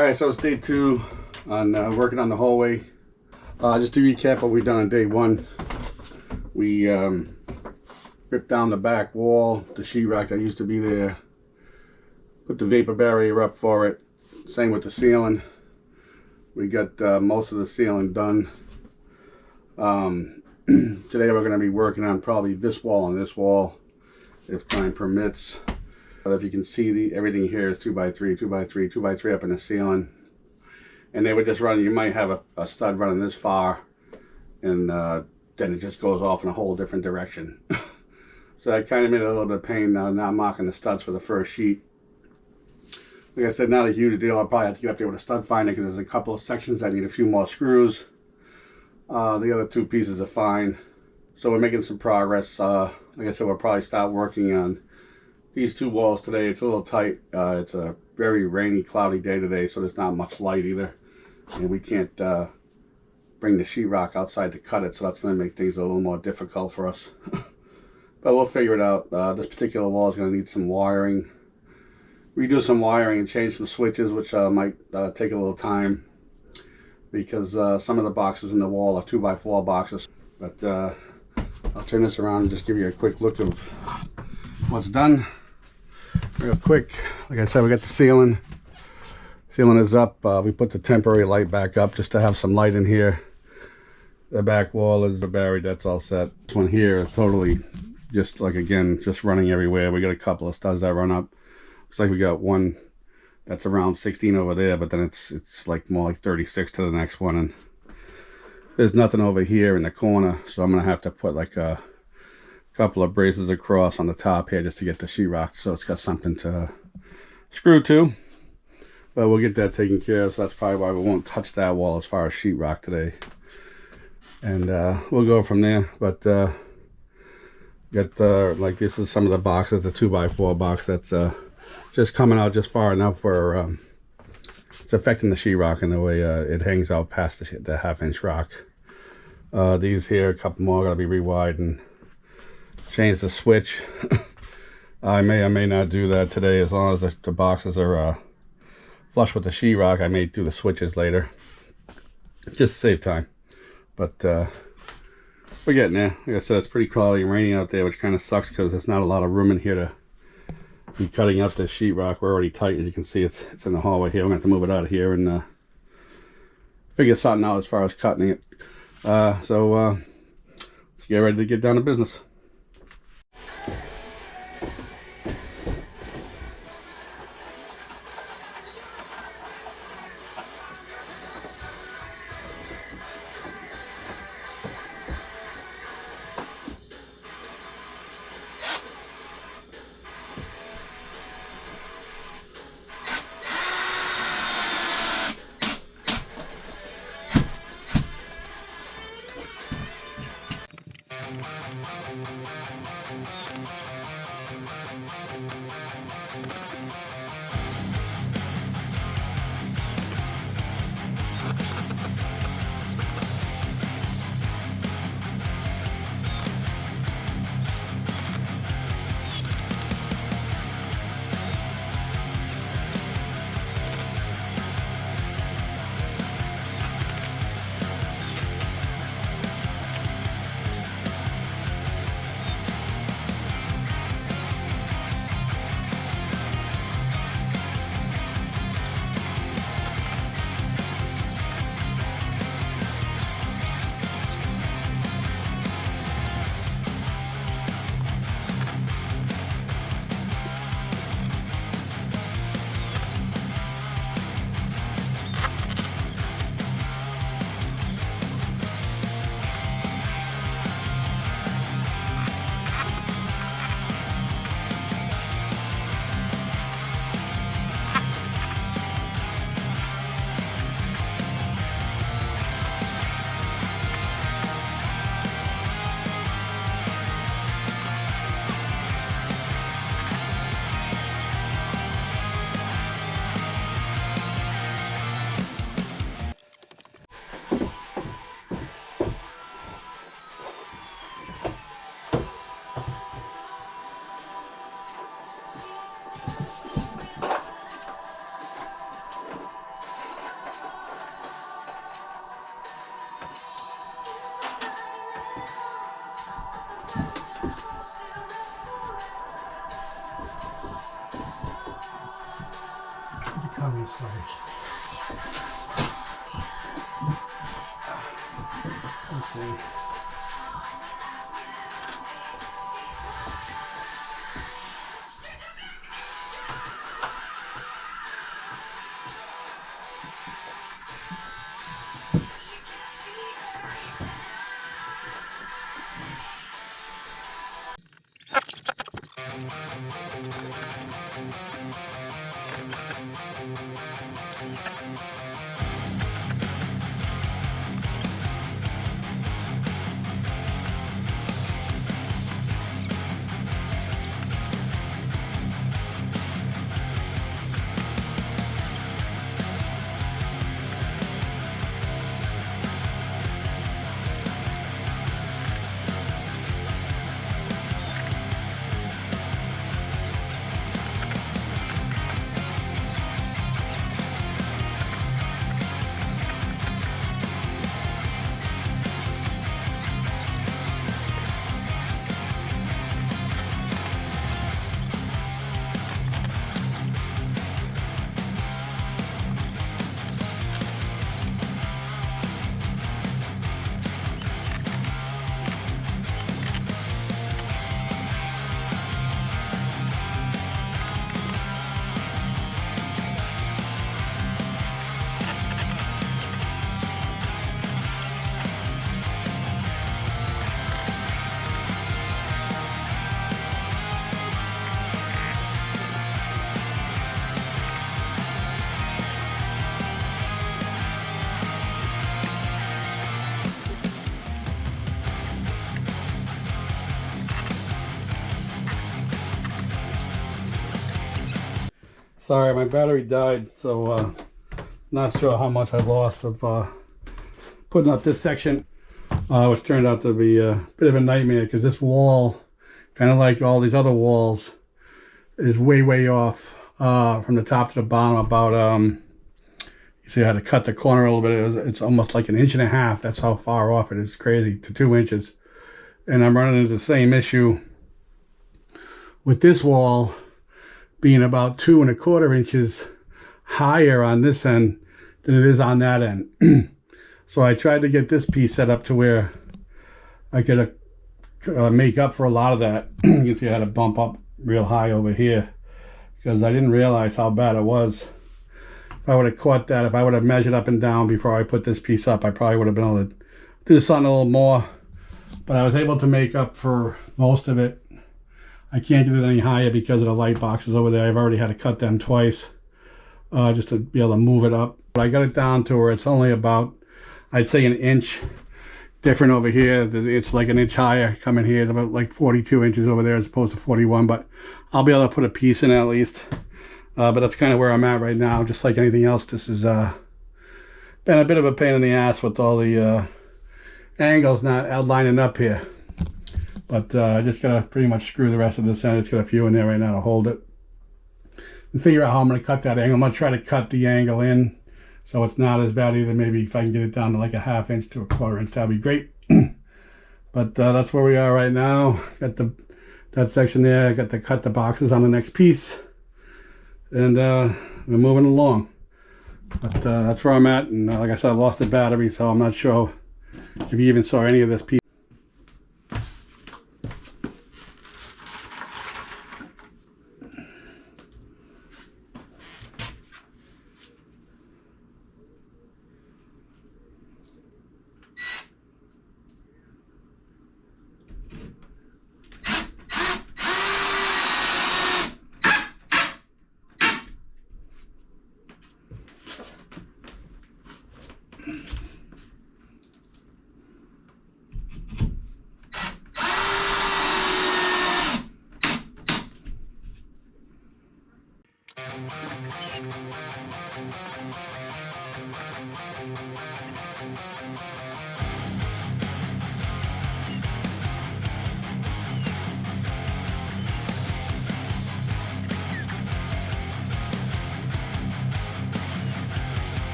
Alright, so it's day 2 on working on the hallway. Just to recap what we've done on day 1. We ripped down the back wall, the sheetrock that used to be there. Put the vapor barrier up for it. Same with the ceiling. We got most of the ceiling done. Today we're going to be working on probably this wall and this wall, if time permits. But if you can see, everything here is 2x3, 2x3, 2x3 up in the ceiling. And they were just running, you might have a stud running this far, and then it just goes off in a whole different direction. So that kind of made it a little bit of pain not marking the studs for the first sheet. Like I said, not a huge deal. I'll probably have to get up there with a stud finder because there's a couple of sections that need a few more screws. The other 2 pieces are fine. So we're making some progress. Like I said, we'll probably start working on these 2 walls today. It's a little tight. It's a very rainy, cloudy day today, so there's not much light either. And we can't bring the sheetrock outside to cut it, so that's going to make things a little more difficult for us. But we'll figure it out. This particular wall is going to need some wiring. Redo some wiring and change some switches, which might take a little time, because some of the boxes in the wall are 2x4 boxes. But I'll turn this around and just give you a quick look of what's done real quick. Like I said, we got the ceiling is up. We put the temporary light back up just to have some light in here. The back wall is buried. That's all set. This one here is totally just like, again, just running everywhere. We got a couple of studs that run up. Looks like we got one that's around 16 over there, but then it's like more like 36 to the next one, and there's nothing over here in the corner, so I'm gonna have to put like a couple of braces across on the top here just to get the sheetrock, so it's got something to screw to. But we'll get that taken care of, so that's probably why we won't touch that wall as far as sheetrock today. And we'll go from there. But like, this is some of the boxes, the 2x4 box that's just coming out just far enough where it's affecting the sheetrock in the way it hangs out past the 1/2-inch rock. These here, a couple more, gotta be rewired and change the switch. I may or may not do that today, as long as the boxes are flush with the sheetrock. I may do the switches later, just to save time. But we're getting there. Like I said, it's pretty cloudy and rainy out there, which kind of sucks because there's not a lot of room in here to be cutting up this sheetrock. We're already tight, as you can see. It's in the hallway here. I'm going to have to move it out of here and figure something out as far as cutting it. So let's get ready to get down to business. Sorry, my battery died, so not sure how much I lost of putting up this section, which turned out to be a bit of a nightmare because this wall, kind of like all these other walls, is way off from the top to the bottom. About you see, I had to cut the corner a little bit. It's almost like 1.5 inches. That's how far off it is. Crazy, to 2 inches. And I'm running into the same issue with this wall being about 2¼ inches higher on this end than it is on that end. So I tried to get this piece set up to where I could make up for a lot of that. You can see I had to bump up real high over here because I didn't realize how bad it was. If I would have caught that, if I would have measured up and down before I put this piece up, I probably would have been able to do something a little more. But I was able to make up for most of it. I can't get it any higher because of the light boxes over there. I've already had to cut them twice just to be able to move it up. But I got it down to where it's only about, I'd say, 1 inch different over here. It's like 1 inch higher coming here. It's about like 42 inches over there as opposed to 41. But I'll be able to put a piece in at least. But that's kind of where I'm at right now. Just like anything else, this has been a bit of a pain in the ass with all the angles not lining up here. But I just gotta pretty much screw the rest of this end. It's got a few in there right now to hold it. And figure out how I'm gonna cut that angle. I'm gonna try to cut the angle in so it's not as bad either. Maybe if I can get it down to like 1/2 inch to 1/4 inch, that'd be great. But that's where we are right now. Got that section there. I got to cut the boxes on the next piece. And we're moving along. But that's where I'm at. And like I said, I lost the battery, so I'm not sure if you even saw any of this piece.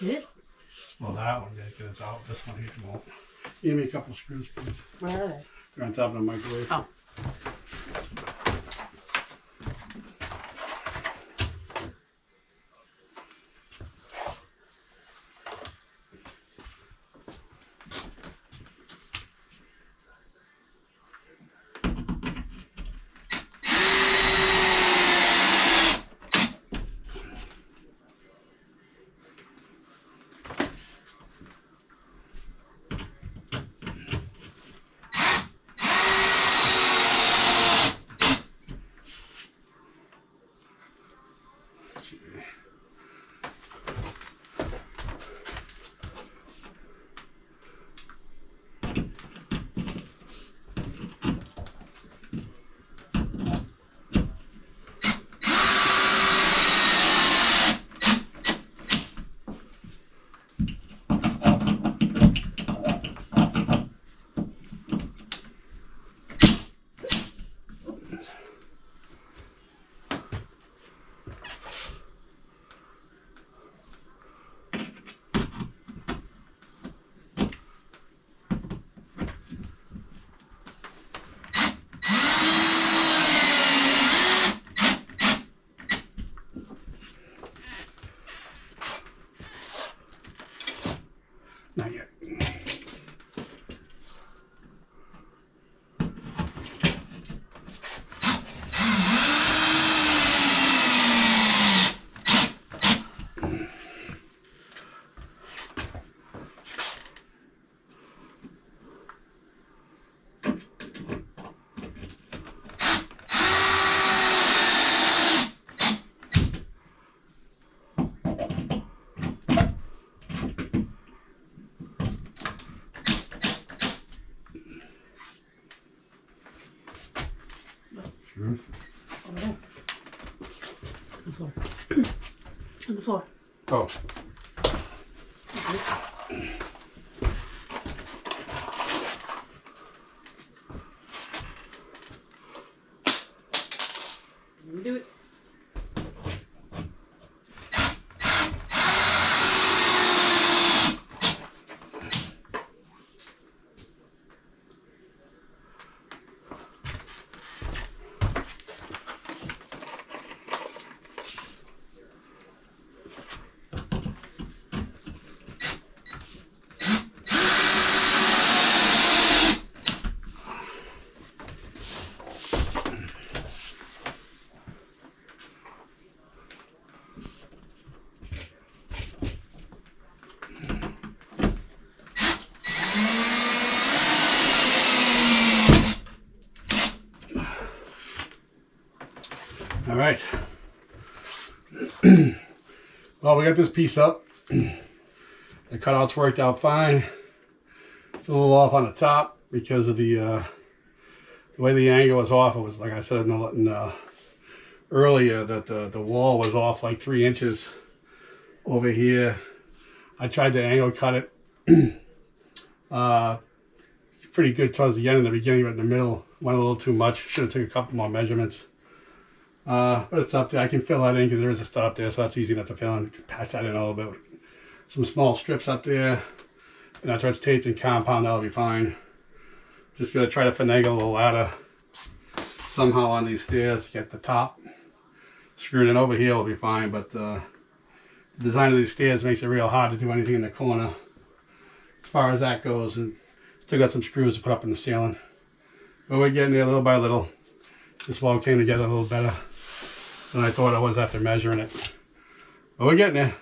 It? Well, that one did get it out. This one here won't. Give me a couple screws, please. Right. They're on top of the microwave. Oh. Not yet. Sure. Over there. On the floor. On the floor. Oh. Do it. All right. Well, we got this piece up. The cutouts worked out fine. It's a little off on the top because of the way the angle was off. It was, like I said earlier, that the wall was off like 3 inches over here. I tried to angle cut it. Pretty good towards the end and the beginning, but in the middle went a little too much. Should have took a couple more measurements. But it's up there. I can fill that in because there is a stud up there, so that's easy enough to fill in. Patch that in a little bit. Some small strips up there. And after it's taped and compound, that'll be fine. Just gonna try to finagle the ladder somehow on these stairs to get the top screwed in. Over here will be fine, but the design of these stairs makes it real hard to do anything in the corner as far as that goes. And still got some screws to put up in the ceiling. But we're getting there little by little. This wall came together a little better than I thought it was after measuring it. But we're getting there.